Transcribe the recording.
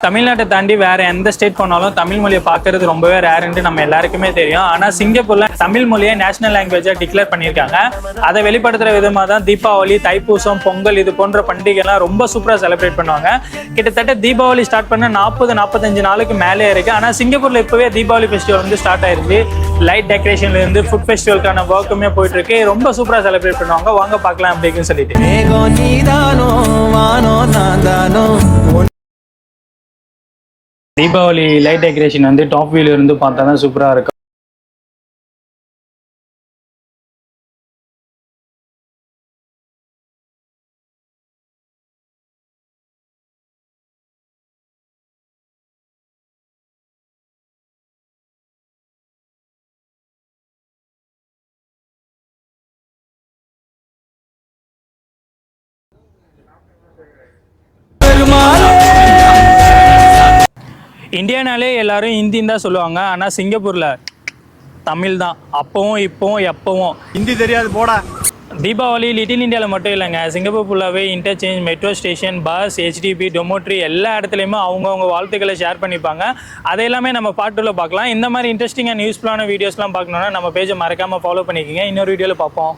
தமிழ்நாட்டை தாண்டி வேற எந்த ஸ்டேட் போனாலும் தமிழ் மொழியை பார்க்கறது ரொம்பவே ரேர்ன்னு நம்ம எல்லாருக்குமே தெரியும். ஆனால் சிங்கப்பூர்ல தமிழ் மொழியை நேஷனல் லாங்குவேஜா டிக்ளேர் பண்ணியிருக்காங்க. அதை வெளிப்படுத்துற விதமாக தான் தீபாவளி, தைப்பூசம், பொங்கல் இது போன்ற பண்டிகைலாம் ரொம்ப சூப்பராக செலிப்ரேட் பண்ணுவாங்க. கிட்டத்தட்ட தீபாவளி ஸ்டார்ட் பண்ண 40-45 நாளுக்கு மேலே இருக்கு. ஆனால் சிங்கப்பூர்ல இப்பவே தீபாவளி ஃபெஸ்டிவல் வந்து ஸ்டார்ட் ஆயிருச்சு. லைட் டெக்கரேஷன்ல இருந்து ஃபுட் ஃபெஸ்டிவலுக்கான ஒர்க்குமே போயிட்டு இருக்கு. ரொம்ப சூப்பராக செலிப்ரேட் பண்ணுவாங்க. வாங்க பார்க்கலாம் அப்படின்னு சொல்லிட்டு. தீபாவளி லைட் டெக்கரேஷன் வந்து டாப் வியூல இருந்து பார்த்தா தான் சூப்பராக இருக்கும். இந்தியானாலே எல்லாரும் ஹிந்தின்னு தான் சொல்லுவாங்க. ஆனால் சிங்கப்பூரில் தமிழ் தான். அப்பவும் இப்போவும் எப்பவும். ஹிந்தி தெரியாது போடா. தீபாவளி லிட்டில் இந்தியாவில் மட்டும் இல்லைங்க, சிங்கப்பூர் ஃபுல்லாகவே interchange, metro station, bus, HDB, டொமோட்ரி எல்லா இடத்துலையுமே அவங்கவுங்க வாழ்த்துக்களை ஷேர் பண்ணிப்பாங்க. அதை எல்லாமே நம்ம பாட்டுல பார்க்கலாம். இந்த மாதிரி இன்ட்ரெஸ்டிங் அண்ட் யூஸ்ஃபுல்லான வீடியோஸ்லாம் பார்க்கணுன்னா நம்ம பேஜை மறக்காமல் ஃபாலோ பண்ணிக்கோங்க. இன்னொரு வீடியோவில் பார்ப்போம்.